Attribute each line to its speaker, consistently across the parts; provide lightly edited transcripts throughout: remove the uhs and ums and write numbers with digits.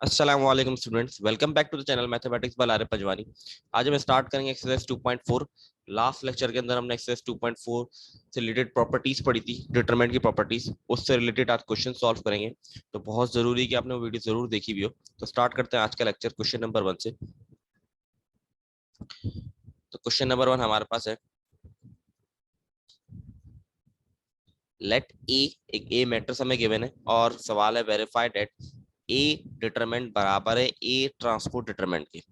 Speaker 1: अस्सलामुअलैकुम students, welcome back to the channel mathematics by Arif Panjwani. आज हम स्टार्ट करेंगे एक्सरसाइज 2.4। लास्ट लेक्चर के अंदर हमने एक्सरसाइज 2.4 से रिलेटेड प्रॉपर्टीज पढ़ी थी, डिटरमिनेंट की प्रॉपर्टीज। उससे रिलेटेड आज क्वेश्चन सॉल्व करेंगे, तो बहुत जरूरी है कि आपने वो वीडियो जरूर देखी भी हो। तो स्टार्ट करते हैं आज का लेक्चर क्वेश्चन नंबर 1 से। तो क्वेश्चन नंबर 1 हमारे पास है, लेट ए, एक ए मैट्रिक्स हमें गिवन है और सवाल है वेरीफाई दैट ए डिटरमिनेंट बराबर है ए ट्रांसपोज डिटरमिनेंट के।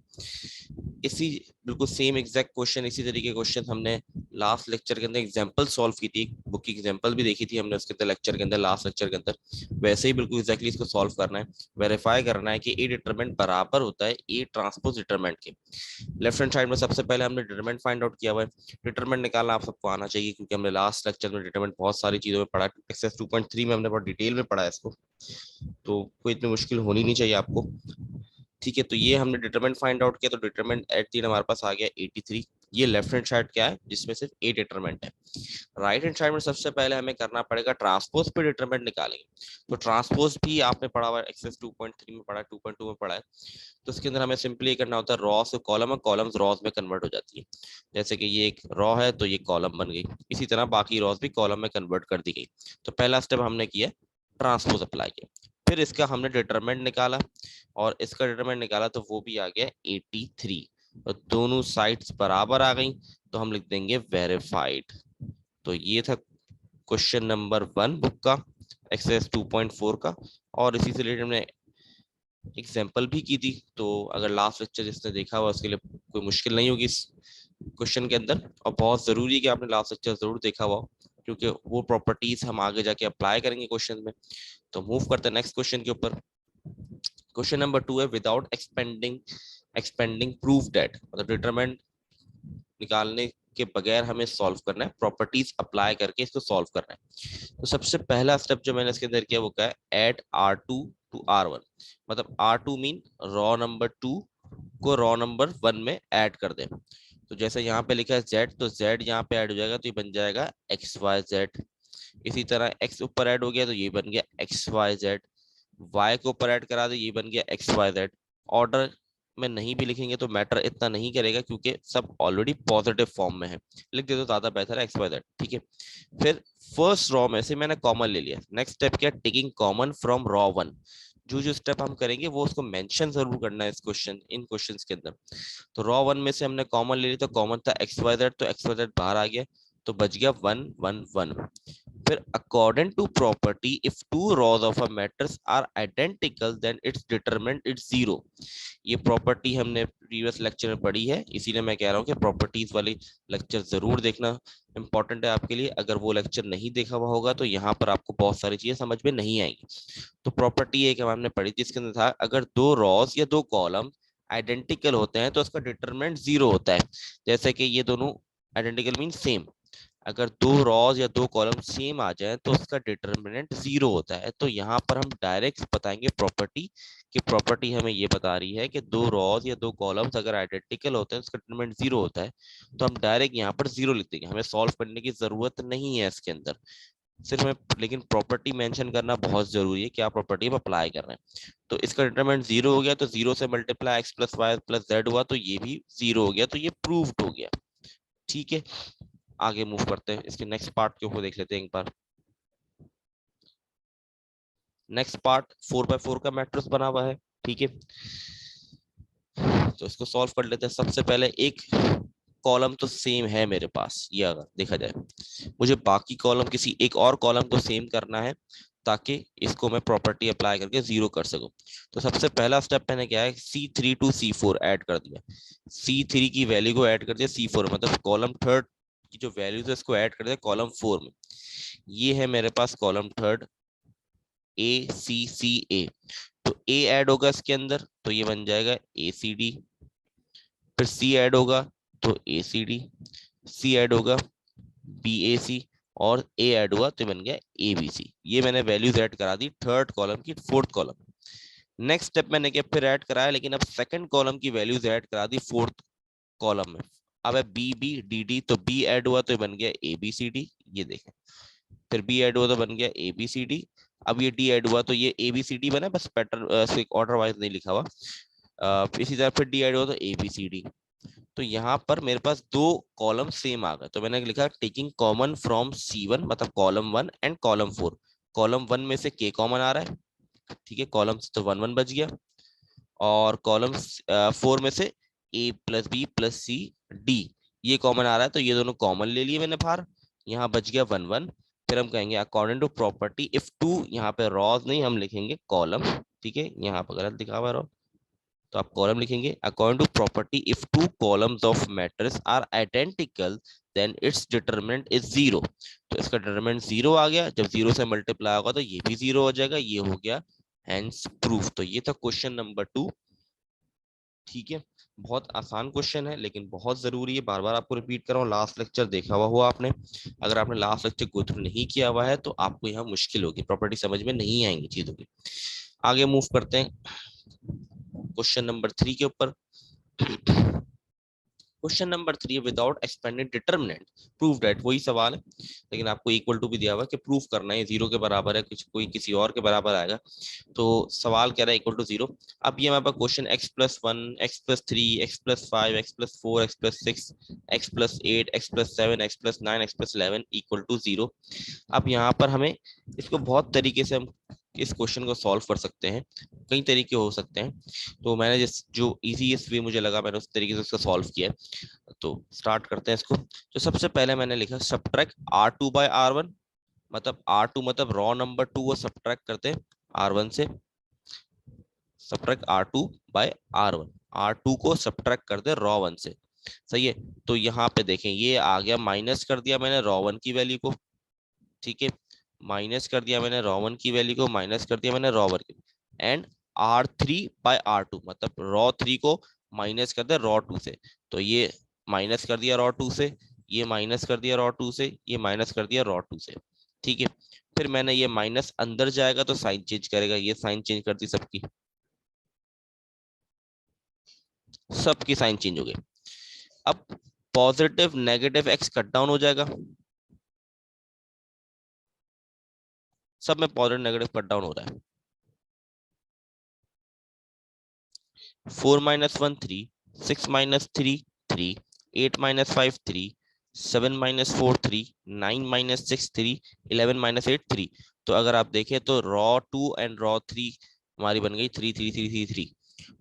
Speaker 1: इसी बिल्कुल सेम एग्जैक्ट क्वेश्चन, इसी तरीके के क्वेश्चन हमने लास्ट लेक्चर के अंदर एग्जांपल सॉल्व की थी, बुक की एग्जांपल भी देखी थी हमने उसके अंदर लेक्चर के अंदर, लास्ट लेक्चर के अंदर। वैसे ही बिल्कुल एग्जैक्टली इसको सॉल्व करना है, वेरीफाई करना है कि ए डिटरमिनेंट बराबर होता है ए ट्रांसपोज डिटरमिनेंट के। लेफ्ट हैंड साइड में सबसे पहले हमने डिटरमिनेंट फाइंड आउट किया हुआ है। डिटरमिनेंट निकालना आप सबको आना चाहिए, क्योंकि हमने लास्ट लेक्चर में डिटरमिनेंट बहुत सारी चीजों में पढ़ा, एक्सरसाइज 2.3 में हमने बहुत डिटेल में पढ़ा है इसको, तो कोई इतनी मुश्किल होनी नहीं चाहिए आपको। ठीक है, तो ये हमने डिटरमिनेंट फाइंड आउट किया, तो डिटरमिनेंट एट दी हमारे पास आ गया 83। ये लेफ्ट हैंड साइड क्या है, जिसमें सिर्फ ए डिटरमिनेंट है। राइट हैंड साइड में सबसे पहले हमें करना पड़ेगा ट्रांसपोज पे डिटरमिनेंट निकालेंगे। तो ट्रांसपोज भी आपने पढ़ा हुआ है, एक्सरसाइज 2.3 में पढ़ा, 2.2 में पढ़ा है। तो इसके अंदर हमें सिंपली करना होता है, रॉ से कॉलम है, कॉलम्स रॉज में कन्वर्ट हो जाती है। जैसे कि ये एक रॉ है तो ये कॉलम बन गई, इसी तरह बाकी रॉज भी कॉलम में कन्वर्ट कर दी गई। तो पहला स्टेप हमने किया, ट्रांसपोज अप्लाई किया। फिर इसका हमने डिटरमिनेंट निकाला, और इसका डिटरमिनेंट निकाला तो वो भी आ गया 83। तो दोनों साइड्स बराबर आ गई, तो हम लिख देंगे वेरीफाइड। तो ये था क्वेश्चन नंबर 1 बुक का, एक्सरसाइज 2.4 का। और इसी से रिलेटेड हमने एग्जाम्पल भी की थी, तो अगर लास्ट लेक्चर जिसने देखा हुआ उसके लिए कोई मुश्किल नहीं होगी इस क्वेश्चन के अंदर। और बहुत जरूरी है कि आपने लास्ट लेक्चर जरूर देखा हुआ हो, क्योंकि वो प्रॉपर्टीज हम आगे जाके अप्लाई करेंगे क्वेश्चन में। तो मूव करते हैं नेक्स्ट क्वेश्चन के ऊपर। क्वेश्चन नंबर 2 है, without expanding expanding proof that, मतलब डिटरमिनेंट निकालने के बगैर हमें सॉल्व करना है, प्रॉपर्टीज अप्लाई करके इसको सॉल्व करना है। तो सबसे पहला स्टेप जो मैंने इसके अंदर किया वो क्या है, ऐड R2 टू R1। मतलब R2 मीन रॉ नंबर 2 को रॉ नंबर 1 में ऐड कर दें। तो जैसे यहाँ पे लिखा है Z, तो Z यहाँ पे ऐड हो जाएगा, तो ये बन जाएगा XYZ। इसी तरह X ऊपर ऐड हो गया तो ये बन गया XYZ। Y को ऊपर ऐड करा दे, ये बन गया XYZ। ऑर्डर में नहीं भी लिखेंगे तो मैटर इतना नहीं करेगा, क्योंकि सब ऑलरेडी पॉजिटिव फॉर्म में है। लिख दे तो ज्यादा बेहतर है, XYZ। ठीक है, फिर फर्स्ट रॉ में से मैंने कॉमन ले लिया। नेक्स्ट स्टेप क्या, टेकिंग कॉमन फ्रॉम रॉ 1। जो जो स्टेप हम करेंगे वो उसको मेंशन जरूर करना है इस क्वेश्चन, इन क्वेश्चंस के अंदर। तो रॉ 1 में से हमने कॉमन ले लिया, तो कॉमन था XYZ, तो XYZ बाहर आ गया, तो बच गया 1 1 1। फिर according to property, if two rows of a matrix are identical then its determinant its zero. ये प्रॉपर्टी हमने प्रीवियस लेक्चर में पढ़ी है, इसीलिए मैं कह रहा हूँ कि प्रॉपर्टीज वाली लेक्चर जरूर देखना, इंपॉर्टेंट है आपके लिए। अगर वो लेक्चर नहीं देखा हुआ होगा तो यहाँ पर आपको बहुत सारी चीजें समझ में नहीं आएंगी। तो प्रॉपर्टी एक हमने पढ़ी थी, इसके अंदर था, अगर दो रॉज या दो कॉलम आइडेंटिकल होते हैं तो उसका डिटरमिनेंट जीरो होता है। जैसे कि ये दोनों आइडेंटिकल मीन सेम, अगर दो रॉज या दो कॉलम सेम आ जाए तो उसका डिटरमिनेंट जीरो होता है। तो यहाँ पर हम डायरेक्ट बताएंगे प्रॉपर्टी, कि प्रॉपर्टी हमें ये बता रही है कि दो रॉज या दो कॉलम्स अगर आइडेंटिकल होते हैं उसका डिटरमिनेंट जीरो होता है। तो हम डायरेक्ट यहाँ पर जीरो लिख देंगे, हमें सॉल्व करने की जरूरत नहीं है इसके अंदर। सिर्फ हमें लेकिन प्रॉपर्टी मेंशन करना बहुत जरूरी है, क्या प्रॉपर्टी हम अप्लाई कर रहे हैं। तो इसका डिटरमिनेंट जीरो हो गया, तो जीरो से multiply x plus y plus z हुआ, तो ये भी जीरो हो गया, तो ये प्रूव्ड हो गया। ठीक है, आगे मूव करते हैं, इसके नेक्स्ट पार्ट के ऊपर देख लेते हैं एक बार। नेक्स्ट पार्ट 4x4 का मैट्रिक्स बना हुआ है। ठीक है, तो इसको सॉल्व कर लेते हैं। सबसे पहले एक कॉलम तो सेम है मेरे पास, ये अगर देखा जाए, मुझे बाकी कॉलम किसी एक और कॉलम को सेम करना है, ताकि इसको मैं प्रॉपर्टी अप्लाई करके जीरो कर सकूं। तो सबसे पहला स्टेप मैंने क्या है, C3 टू C4 ऐड कर दिया। C3 की वैल्यू को ऐड कर दिया C4, मतलब कॉलम थर्ड की जो वैल्यूज है इसको ऐड कर दिया कॉलम 4 में। ये है मेरे पास कॉलम थर्ड ACCA। तो A ऐड होगा इसके अंदर, तो ये बन जाएगा ACD। फिर C ऐड होगा तो ACD, C ऐड होगा BAC, और A ऐड हुआ तो बन गया ABC। ये मैंने वैल्यूज ऐड करा दी थर्ड कॉलम की फोर्थ कॉलम। नेक्स्ट स्टेप मैंने क्या, फिर ऐड कराया, लेकिन अब सेकंड कॉलम की वैल्यूज ऐड करा दी फोर्थ कॉलम में। अब है BBDD, तो B ऐड हुआ तो बन गया ABCD, ये देखें। फिर B ऐड हुआ तो बन गया ABCD। अब ये डी ऐड हुआ तो ये ए बी सी डी बना, बस पैटर्न ऑर्डर वाइज नहीं लिखा हुआ। इसी तरह फिर डी ऐड हुआ तो ए बी सी डी। तो यहाँ पर मेरे पास दो कॉलम सेम आ गए, तो मैंने लिखा टेकिंग कॉमन फ्रॉम C1, मतलब कॉलम 1 एंड कॉलम 4। कॉलम 1 में से के कॉमन आ रहा है, ठीक है, कॉलम से तो 1 1 बच गया, और कॉलम 4 में से A plus B plus C D ये कॉमन आ रहा है, तो ये दोनों कॉमन ले लिए मैंने बाहर, यहाँ बच गया 1 1। फिर हम कहेंगे according to property if two, यहाँ पे रॉज नहीं हम लिखेंगे कॉलम, ठीक है, यहाँ पर गलत लिखा हुआ है रॉ, तो आप कॉलम लिखेंगे according to property if two columns of matrix are identical then its determinant is zero. तो इसका डिटरमिनेंट जीरो आ गया, जब जीरो से मल्टीप्लाई होगा तो ये भी जीरो हो जाएगा, ये हो गया हेंस प्रूफ। तो ये था क्वेश्चन नंबर 2, ठीक है। बहुत आसान क्वेश्चन है लेकिन बहुत जरूरी है, बार बार आपको रिपीट कर रहा हूँ, लास्ट लेक्चर देखा हुआ आपने, अगर आपने लास्ट लेक्चर गो थ्रू नहीं किया हुआ है तो आपको यहाँ मुश्किल होगी, प्रॉपर्टी समझ में नहीं आएंगी चीजों की। आगे मूव करते हैं क्वेश्चन नंबर 3 के ऊपर। Question number 3, without expanded determinant prove that, वही सवाल है लेकिन आपको इक्वल टू भी दिया हुआ है कि प्रूफ करना है, जीरो के बराबर है, कुछ कोई किसी और के बराबर आएगा, तो सवाल कह रहा है इक्वल टू जीरो। अब ये हमारे पास question x+1, x+3, x+5, x+4, x+6, x+8, x+7, x+9, x+11 equal to zero. अब यहाँ पर हमें इसको बहुत तरीके से हम इस क्वेश्चन को सॉल्व कर सकते हैं, कई तरीके हो सकते हैं, तो मैंने जिस जो इजीएस्ट वे मुझे लगा मैंने उस तरीके से उसका सॉल्व किया है। तो स्टार्ट करते हैं इसको। तो सबसे पहले मैंने लिखा सब्ट्रैक्ट R2 बाय R1, मतलब R2 मतलब रॉ नंबर 2 वो सब्ट्रैक्ट करते हैं R1 से, subtract R2 bye R1, R2 को सब्ट्रैक्ट कर दे रॉ 1 से, सही है। तो यहाँ पे देखें ये आ गया, माइनस कर दिया मैंने रॉ 1 की वैल्यू को, ठीक है, माइनस कर दिया मैंने रॉ 1 की वैल्यू को, माइनस कर दिया मैंने रॉ 1 की, एंड R3 बाय R2 मतलब रॉ 3 को माइनस कर दे रॉ 2 से, तो ये माइनस कर दिया रॉ 2 से, ये माइनस कर दिया रॉ 2 से, ये माइनस कर दिया रॉ 2 से, ठीक है। फिर मैंने ये माइनस अंदर जाएगा तो साइन चेंज करेगा, ये साइन चेंज कर दी सबकी, सबकी साइन चेंज हो गई। अब positive negative x cut down हो जाएगा, सब में पॉजिटिव नेगेटिव कट डाउन हो रहा है। 4 - 1 3, 6 - 3 3, 8 - 5 3, 7 - 4 3, 9 - 6 3, 11 - 8 3। तो अगर आप देखें तो रॉ 2 एंड रॉ 3 हमारी बन गई 3 3 3 3 3।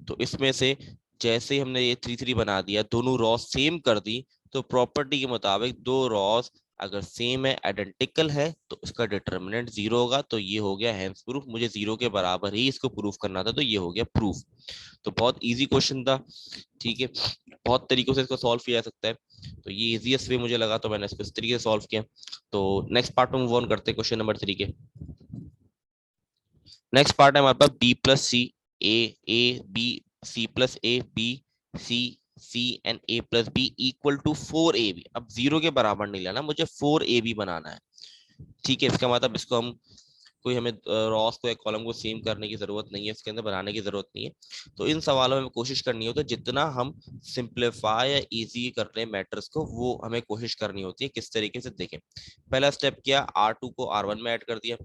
Speaker 1: तो इसमें से जैसे ही हमने ये 3 3 बना दिया, दोनों रॉ सेम कर दी, तो प्रॉपर्टी के मुताबिक दो रॉस अगर सेम है, आइडेंटिकल है, तो इसका डिटर्मिनेंट जीरो होगा, तो ये हो गया हेंस प्रूफ। मुझे जीरो के बराबर ही इसको प्रूफ करना था, तो ये हो गया प्रूफ। तो बहुत इजी क्वेश्चन था, ठीक है, बहुत तरीकों से इसको सॉल्व किया जा सकता है, तो ये इजीएस्ट वे मुझे लगा तो मैंने इसको इस तरीके से सॉल्व किया। तो नेक्स्ट पार्ट में मूव ऑन करते हैं क्वेश्चन नंबर 3 के। नेक्स्ट पार्ट है हमारे पास B+C, A, B, C+A, B, C and A+B equal to 4AB। अब जीरो के बराबर नहीं लेना, मुझे 4AB बनाना है, ठीक है। इसका मतलब इसको हम कोई हमें रॉस को एक कॉलम को सेम करने की जरूरत नहीं है, इसके अंदर बनाने की जरूरत नहीं है। तो इन सवालों में कोशिश करनी होती है जितना हम सिंप्लीफाई या इजी कर रहे हैं मैटर्स को, वो हमें कोशिश करनी होती है। किस तरीके से देखें, पहला स्टेप किया, R2 को R1 में ऐड कर दिया,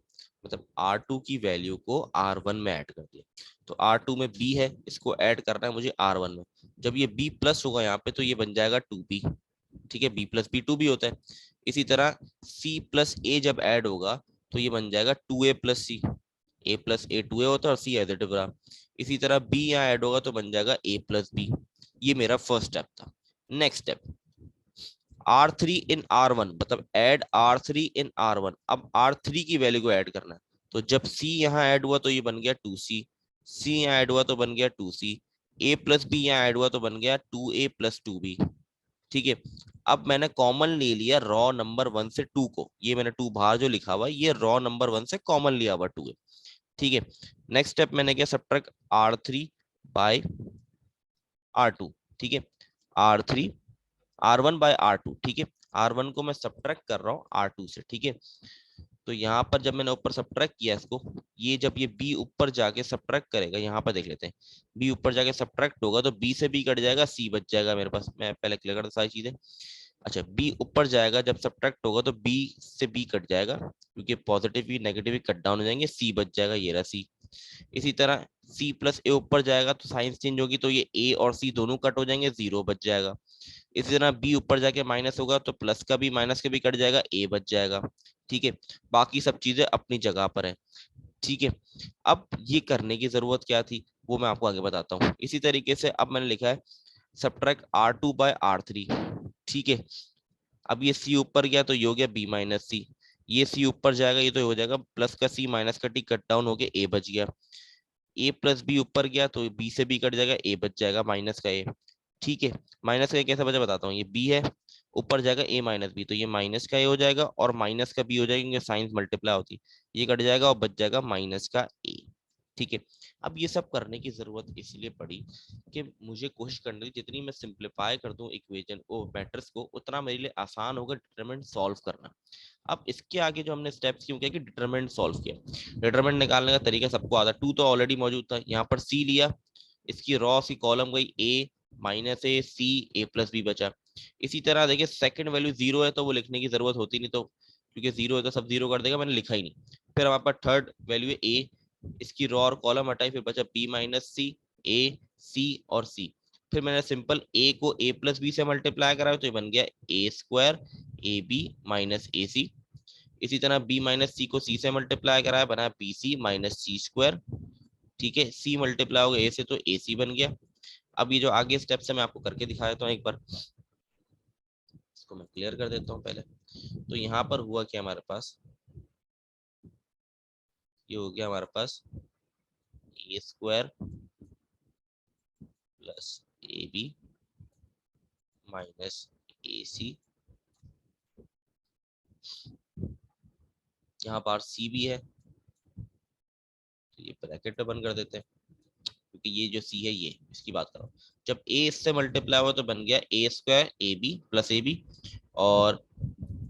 Speaker 1: मतलब R2 की वैल्यू को R1 में ऐड कर दिया। तो R2 में B है, इसको ऐड करना है मुझे R1 में। जब ये B प्लस होगा यहाँ पे तो ये बन जाएगा 2B, ठीक है, B+B 2B होता है। इसी तरह C+A जब ऐड होगा तो ये बन जाएगा 2A+C, A+A 2A होता है और C एज इट इज रहा। इसी तरह B यहाँ ऐड होगा तो बन जाएगा A+B। ये मेरा फर्स्ट स्टेप था। नेक्स्ट स्टेप, R3 इन R1 मतलब ऐड R3 इन R1। अब R3 की वैल्यू को ऐड करना है, तो जब C यहाँ ऐड हुआ तो ये बन गया 2C, C यहाँ ऐड हुआ तो बन गया 2C, A+B यहाँ ऐड हुआ तो बन गया 2A+2B, ठीक है। अब मैंने कॉमन ले लिया रॉ नंबर 1 से 2 को, ये मैंने 2 बाहर जो लिखा हुआ ये रॉ नंबर 1 से कॉमन लिया हुआ 2 है, ठीक है। नेक्स्ट स्टेप मैंने किया सब्ट्रैक्ट R3 बाय R2, ठीक है, R3 R1 बाय R2, ठीक है, R1 को मैं सब्ट्रैक्ट कर रहा हूँ R2 से, ठीक है। तो यहाँ पर जब मैंने ऊपर सब्ट्रैक्ट किया इसको, ये जब ये B ऊपर जाके सब्ट्रैक्ट करेगा, यहाँ पर देख लेते हैं, B ऊपर जाके सब्ट्रैक्ट होगा तो B से B कट जाएगा, C बच जाएगा मेरे पास। मैं पहले क्लियर करता सारी चीजें। अच्छा बी ऊपर जाएगा, जब सब्ट्रैक्ट होगा तो बी से बी कट जाएगा, क्योंकि पॉजिटिव भी नेगेटिव भी कट डाउन हो जाएंगे, सी बच जाएगा, ये रहा सी। इसी तरह सी प्लस ए ऊपर जाएगा तो साइंस चेंज होगी, तो ये ए और सी दोनों कट हो जाएंगे, जीरो बच जाएगा। इसी तरह बी ऊपर जाके माइनस होगा तो प्लस का भी माइनस का भी कट जाएगा, ए बच जाएगा। ठीक है, बाकी सब चीजें अपनी जगह पर है। ठीक है, अब ये करने की जरूरत क्या थी वो मैं आपको आगे बताता हूँ। इसी तरीके से अब मैंने लिखा है सब्ट्रैक्ट R2/R3। ठीक है, अब ये सी ऊपर गया तो ये हो गया बी माइनस सी, ये सी ऊपर जाएगा ये तो हो जाएगा प्लस का सी माइनस का टी, कट डाउन हो गया, ए बच गया। ए प्लस बी ऊपर गया तो बी से बी कट जाएगा, ए बच जाएगा माइनस का ए। ठीक है, माइनस का ए कैसे बचा बताता हूँ, ये बी है, ऊपर जाएगा ए माइनस बी, तो ये माइनस का ए हो जाएगा और माइनस का बी हो जाएगा, क्योंकि साइंस मल्टीप्लाई होती है, ये कट जाएगा और बच जाएगा माइनस का ए। ठीक है, अब ये सब करने की जरूरत इसलिए पड़ी कि मुझे कोशिश करनी थी जितनी मैं सिंप्लीफाई कर दूं इक्वेशन ओ मैट्रिक्स को, उतना मेरे लिए आसान होगा डिटरमिनेंट सॉल्व करना। अब इसके आगे जो हमने स्टेप्स क्यों किया कि डिटरमिनेंट सॉल्व किया, डिटरमिनेंट निकालने का तरीका सबको आता, टू तो ऑलरेडी मौजूद था, यहाँ पर सी लिया, इसकी रॉ सी कॉलम गई ए माइनस ए सी, ए प्लस बी बचा। इसी तरह देखिए सेकंड वैल्यू जीरो है तो वो लिखने की जरूरत होती नहीं, तो क्योंकि जीरो है तो सब जीरो कर देगा, मैंने लिखा ही नहीं। फिर हमारे पास थर्ड वैल्यू है ए, इसकी रॉ और कॉलम हटाई, फिर बचा बी माइनस सी, ए सी और सी। फिर मैंने सिंपल ए को ए प्लस बी से मल्टीप्लाई कराया तो ये बन गया A square A B minus ए सी। इसी तरह बी माइनस सी को सी से मल्टीप्लाई कराया, बना बी सी माइनस सी स्क्वायर। ठीक है, सी मल्टीप्लाई हो गया ए से तो ए सी बन गया। अब ये जो आगे स्टेप्स है मैं आपको करके दिखा देता हूँ एक बार, इसको मैं क्लियर कर देता हूँ पहले। तो यहाँ पर हुआ क्या हमारे पास, ये हो गया हमारे पास A square plus A B minus A C, यहाँ पर सी भी है तो ये ब्रैकेट में बंद कर देते हैं, क्योंकि ये जो सी है ये इसकी बात कर रहा हूँ। जब ए इससे मल्टीप्लाई हुआ तो बन गया A square A B plus A B, और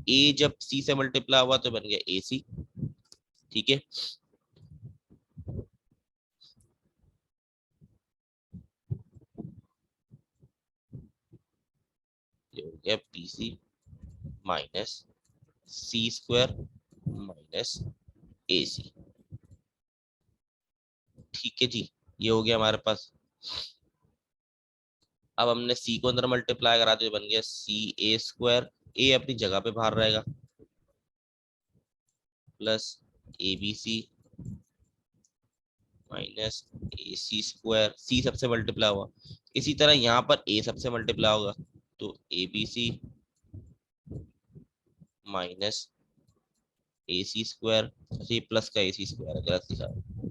Speaker 1: ए जब सी से मल्टीप्लाई हुआ तो बन गया ए सी। ठीक है, ये हो गया बी सी माइनस सी स्क्वायर माइनस ए सी। ठीक है जी, ये हो गया हमारे पास। अब हमने सी को अंदर मल्टीप्लाई करा तो बन गया सी ए स्क्वायर, ए अपनी जगह पे बाहर रहेगा, plus A B C minus A C square, C सबसे मल्टीप्लाई हुआ। इसी तरह यहाँ पर ए सबसे मल्टीप्लाई होगा तो a B C minus A C square, ये प्लस का ए सी स्क्वायर गलत लिखा है।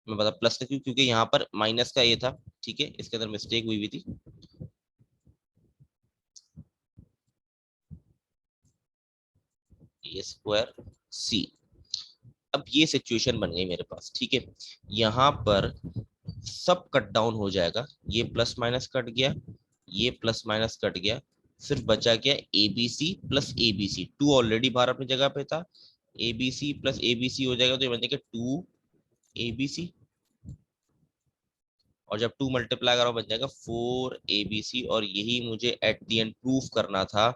Speaker 1: मैं बता प्लस का क्यों, क्योंकि यहाँ पर माइनस का ए था। ठीक है, इसके अंदर मिस्टेक हुई हुई थी। ए स्क्वायर सी, अब ये सिचुएशन बन गई मेरे पास। ठीक है, यहाँ पर सब कट डाउन हो जाएगा, ये प्लस माइनस कट गया, ये प्लस माइनस कट गया, सिर्फ बचा गया a B c plus A B c, two already बाहर अपनी जगह पे था, a B c plus A B c हो जाएगा तो ये बन जाएगा टू ए बी सी, और जब टू मल्टीप्लाई करो बन जाएगा फोर ए बी सी, और यही मुझे एट द एंड प्रूफ करना था,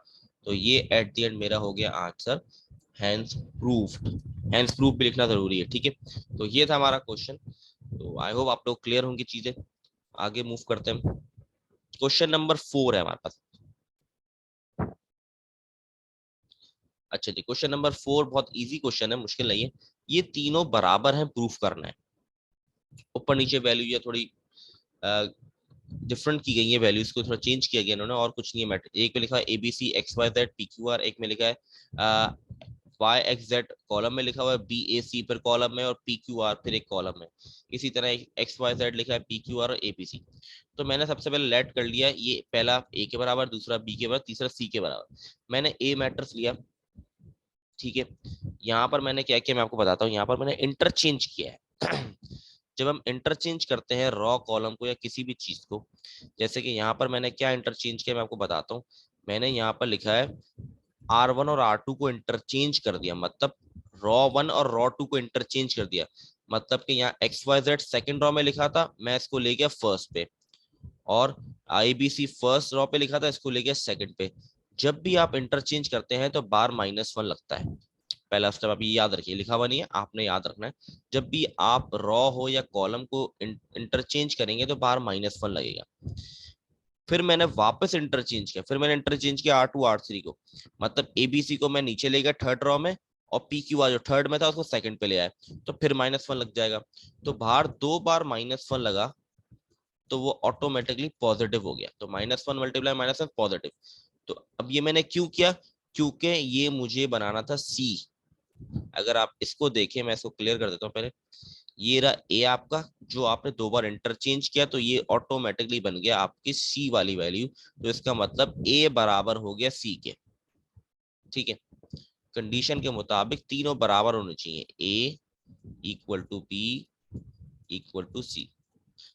Speaker 1: तो ये एट द एंड मेरा हो गया answer, hence proved. Hence proof भी लिखना जरूरी है। ठीक है, तो ये था हमारा क्वेश्चन। तो आई होप आप लोग क्लियर होंगी चीजें। आगे मूव करते हैं, क्वेश्चन नंबर 4 है हमारे पास। अच्छा जी, क्वेश्चन नंबर 4 बहुत इजी क्वेश्चन है, मुश्किल नहीं है। ये तीनों बराबर हैं, प्रूफ करना है। ऊपर नीचे वैल्यू या थोड़ी डिफरेंट की गई है, वैल्यूज को थोड़ा चेंज किया गया इन्होंने, और कुछ नहीं है मैटर। एक में लिखा है a b c x y z p q r, एक में लिखा है वाई एक्स जेड कॉलम में लिखा हुआ है, बी ए सी पर कॉलम में, और पी क्यू आर फिर एक कॉलम में। इसी तरह एक्स वाई जेड लिखा है पी क्यू आर और ए बी सी। तो मैंने सबसे पहले लेट कर लिया, ये पहला ए के बराबर, दूसरा बी के बराबर, तीसरा सी के बराबर। मैंने ए मैट्रिक्स लिया। ठीक है, यहाँ पर मैंने क्या किया मैं आपको बताता हूँ, यहाँ पर मैंने इंटरचेंज किया है। जब हम इंटरचेंज करते हैं रॉ कॉलम को या किसी भी चीज को, जैसे कि यहाँ पर मैंने क्या इंटरचेंज किया मैं आपको बताता हूँ। मैंने यहाँ पर लिखा है R1 और R2 को इंटरचेंज कर दिया, मतलब रॉ 1 और रॉ 2 को इंटरचेंज कर दिया। मतलब कि यहाँ x y z second row में लिखा था, मैं इसको ले गया फर्स्ट पे, और आई बी सी फर्स्ट रॉ पे लिखा था, इसको ले गया सेकंड पे। जब भी आप इंटरचेंज करते हैं तो बार -1 लगता है। पहला स्टेप आप ये याद रखिए, लिखा हुआ नहीं है, आपने याद रखना है। जब भी आप रॉ हो या कॉलम को इंटरचेंज करेंगे तो बार -1 लगेगा। फिर मैंने वापस इंटरचेंज किया, फिर मैंने इंटरचेंज किया R2 R3 को, मतलब ABC को मैं नीचे ले गया थर्ड रॉ में, और PQ जो थर्ड में था उसको सेकंड पे ले आया, तो फिर -1 लग जाएगा। तो बाहर 2 बार -1 लगा तो वो ऑटोमेटिकली पॉजिटिव हो गया। तो -1 मल्टीप्लाई -1 पॉजिटिव। तो अब ये मैंने क्यों किया, क्योंकि ये मुझे बनाना था C। अगर आप इसको देखें, मैं इसको क्लियर कर देता हूँ पहले। ये रहा ए आपका, जो आपने 2 बार इंटरचेंज किया तो ये ऑटोमेटिकली बन गया आपकी सी वाली वैल्यू। तो इसका मतलब ए बराबर हो गया सी के। ठीक है, कंडीशन के मुताबिक तीनों बराबर होने चाहिए, A equal to B equal to C.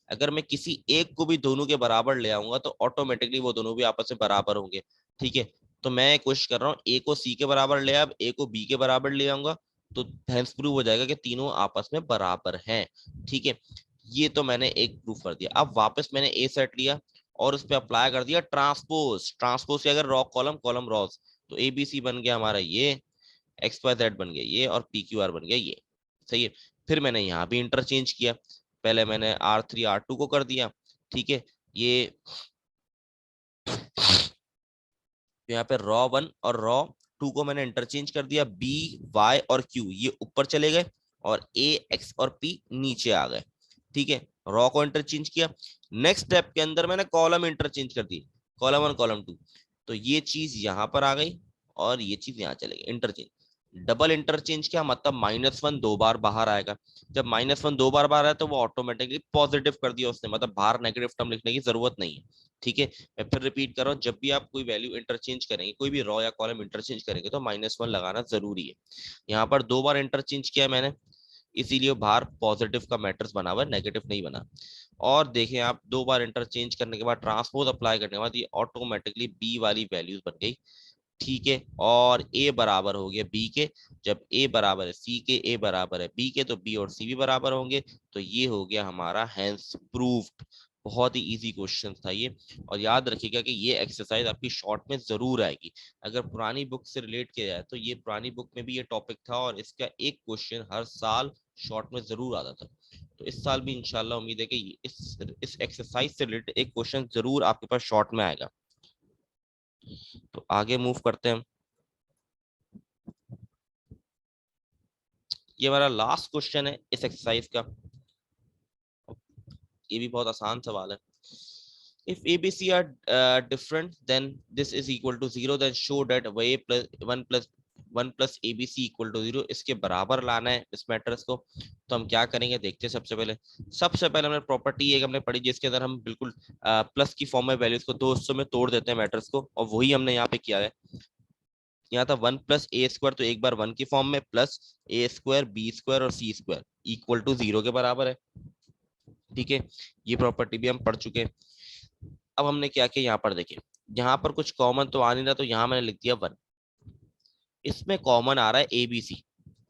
Speaker 1: अगर मैं किसी एक को भी दोनों के बराबर ले आऊंगा तो ऑटोमेटिकली वो दोनों भी आपस में बराबर होंगे। ठीक है, तो मैं कोशिश कर रहा हूँ ए को सी के बराबर ले, अब ए को बी के बराबर ले आऊंगा, तो हेंस प्रूव हो जाएगा कि तीनों आपस में बराबर हैं। ठीक है, ये तो मैंने एक प्रूफ कर दिया। अब वापस मैंने ए सेट लिया और उस पर अप्लाई कर दिया ट्रांसपोज। ट्रांसपोज से अगर रॉ कॉलम कॉलम रॉस, तो ए बी सी बन गया हमारा ये, एक्स वाई जेड बन गया ये, और पी क्यू आर बन गया ये। सही है, फिर मैंने यहाँ भी इंटरचेंज किया। पहले मैंने R3 R2 को कर दिया। ठीक है, ये यहाँ पे रॉ 1 और रॉ 2 को मैंने इंटरचेंज कर दिया। बी वाई और क्यू ये ऊपर चले गए और ए एक्स और पी नीचे आ गए। ठीक है, रॉ को इंटरचेंज किया। नेक्स्ट स्टेप के अंदर मैंने कॉलम इंटरचेंज कर दी, कॉलम 1 कॉलम 2। तो ये चीज यहाँ पर आ गई और ये चीज यहाँ चले गई इंटरचेंज। डबल इंटरचेंज क्या मतलब, -1 2 बार बाहर आएगा। जब -1 2 बार बाहर आया तो वो ऑटोमेटिकली पॉजिटिव कर दिया उसने, मतलब बाहर नेगेटिव टर्म लिखने की जरूरत नहीं है। ठीक है, मैं फिर रिपीट कर रहा हूँ, जब भी आप कोई वैल्यू इंटरचेंज करेंगे, कोई भी रॉ या कॉलम इंटरचेंज करेंगे तो -1 लगाना जरूरी है। यहाँ पर 2 बार इंटरचेंज किया मैंने, इसीलिए बाहर पॉजिटिव का मैट्रिक्स बना हुआ है, नेगेटिव नहीं बना। और देखें आप, 2 बार इंटरचेंज करने के बाद ट्रांसपोज अप्लाई करने के बाद ये ऑटोमेटिकली बी वाली वैल्यूज बन गई। ठीक है, और ए बराबर हो गया बी के। जब ए बराबर है सी के, ए बराबर है बी के, तो बी और सी भी बराबर होंगे। तो ये हो गया हमारा हैंस प्रूफ्ड। बहुत ही इजी क्वेश्चन था ये। और याद रखिएगा कि ये एक्सरसाइज आपकी शॉर्ट में जरूर आएगी। अगर पुरानी बुक से रिलेट किया जाए तो ये पुरानी बुक में भी ये टॉपिक था और इसका एक क्वेश्चन हर साल शॉर्ट में जरूर आता था। तो इस साल भी इंशाल्लाह उम्मीद है कि इस एक्सरसाइज से रिलेटेड एक क्वेश्चन जरूर आपके पास शॉर्ट में आएगा। तो आगे मूव करते हैं। ये हमारा लास्ट क्वेश्चन है इस एक्सरसाइज का। ये भी बहुत आसान सवाल है। If ABC are different, then this is equal to 0. Then show that y plus 1 plus ABC equal to 0. इसके बराबर लाना है इस मैट्रिक्स को। तो हम क्या करेंगे देखते हैं। सबसे पहले हमने प्रॉपर्टी एक हमने पढ़ी जिसके अंदर हम बिल्कुल प्लस की फॉर्म में वैल्यूज को दो हिस्सों में तोड़ देते हैं मैट्रिक्स को, और वही हमने यहाँ पे किया है। यहाँ था 1 प्लस ए स्क्वायर, तो एक बार 1 की फॉर्म में, प्लस ए स्क्वायर बी स्क्वायर और सी स्क्वायर इक्वल टू 0 के बराबर है। ठीक है, ये प्रॉपर्टी भी हम पढ़ चुके हैं। अब हमने क्या किया, यहाँ पर देखिए, यहाँ पर कुछ कॉमन तो आ नहीं रहा, तो यहाँ मैंने लिख दिया 1। इसमें कॉमन आ रहा है ए बी सी।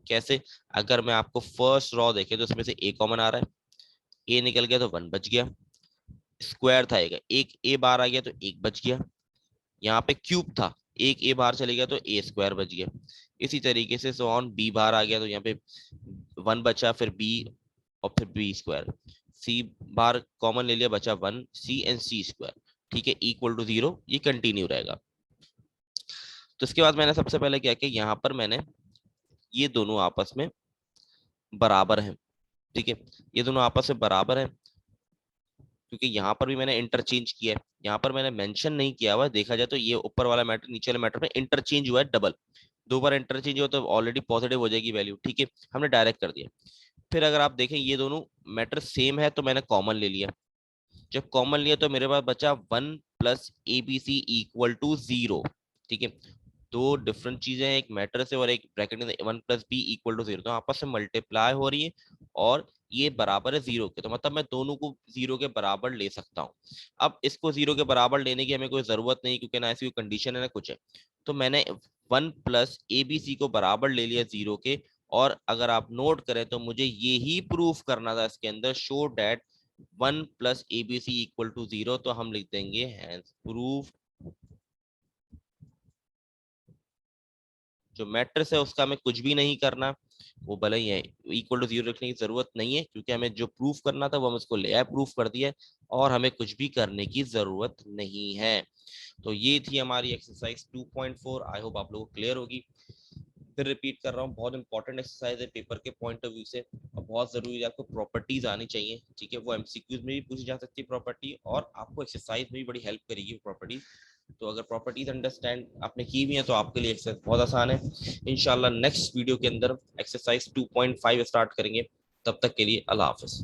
Speaker 1: कैसे, अगर मैं आपको फर्स्ट रॉ देखे तो इसमें से ए कॉमन आ रहा है, ए निकल गया तो 1 बच गया। स्क्वायर था एक ए बाहर आ गया तो 1 बच गया। यहाँ पे क्यूब था, एक ए बाहर चले गया तो ए स्क्वायर बच गया। इसी तरीके से सो ऑन, बी बाहर आ गया तो यहाँ पे 1 बचा, फिर बी और फिर बी स्क्वायर। सी बाहर कॉमन ले लिया, बचा 1 सी एंड सी स्क्वायर। ठीक है, इक्वल टू 0, ये कंटिन्यू रहेगा। तो इसके बाद मैंने सबसे पहले क्या किया, यहाँ पर मैंने ये दोनों आपस में बराबर हैं। ठीक है, ये दोनों आपस में बराबर हैं क्योंकि यहाँ पर भी मैंने इंटरचेंज किया है। यहाँ पर मैंने मेंशन नहीं किया हुआ, देखा जाए तो ये ऊपर वाला मैटर नीचे वाले मैटर में इंटरचेंज हुआ है डबल। 2 बार इंटरचेंज हुआ तो ऑलरेडी पॉजिटिव हो जाएगी वैल्यू। ठीक है, हमने डायरेक्ट कर दिया। फिर अगर आप देखें ये दोनों मैटर सेम है तो मैंने कॉमन ले लिया। जब कॉमन लिया तो मेरे पास बचा 1 plus A B c equal to 0। ठीक है, दो डिफरेंट चीजें हैं, एक मैटर से और एक ब्रैकेट में 1 प्लस बी इक्वल टू 0, तो आपस में मल्टीप्लाई हो रही है और ये बराबर है 0 के। तो मतलब मैं दोनों को 0 के बराबर ले सकता हूँ। अब इसको 0 के बराबर लेने की हमें कोई जरूरत नहीं, क्योंकि ना ऐसी कोई कंडीशन है ना कुछ है। तो मैंने 1 प्लस ए बी सी को बराबर ले लिया 0 के। और अगर आप नोट करें तो मुझे ये ही प्रूफ करना था इसके अंदर, show that 1 plus A B c equal to 0। तो हम लिख देंगे हैंस प्रूफ जो मैट्रिक्स है उसका हमें कुछ भी नहीं करना, वो भले ही है इक्वल टू 0 रखने की जरूरत नहीं है, क्योंकि हमें जो प्रूफ करना था वो हम उसको ले आए, प्रूफ कर दिया, और हमें कुछ भी करने की जरूरत नहीं है। तो ये थी हमारी एक्सरसाइज 2.4। आई होप आप लोगों को क्लियर होगी। फिर रिपीट कर रहा हूँ, बहुत इंपॉर्टेंट एक्सरसाइज है पेपर के पॉइंट ऑफ व्यू से, और बहुत जरूरी है, आपको प्रॉपर्टीज आनी चाहिए, ठीक है। वो एमसीक्यूज में भी पूछी जा सकती है प्रॉपर्टी, और आपको एक्सरसाइज में भी बड़ी हेल्प करेगी प्रॉपर्टी। तो अगर प्रॉपर्टीज अंडरस्टैंड आपने की हुई है तो आपके लिए एक्सरसाइज बहुत आसान है। इंशाल्लाह नेक्स्ट वीडियो के अंदर एक्सरसाइज 2.5 स्टार्ट करेंगे। तब तक के लिए अल्लाह हाफिज।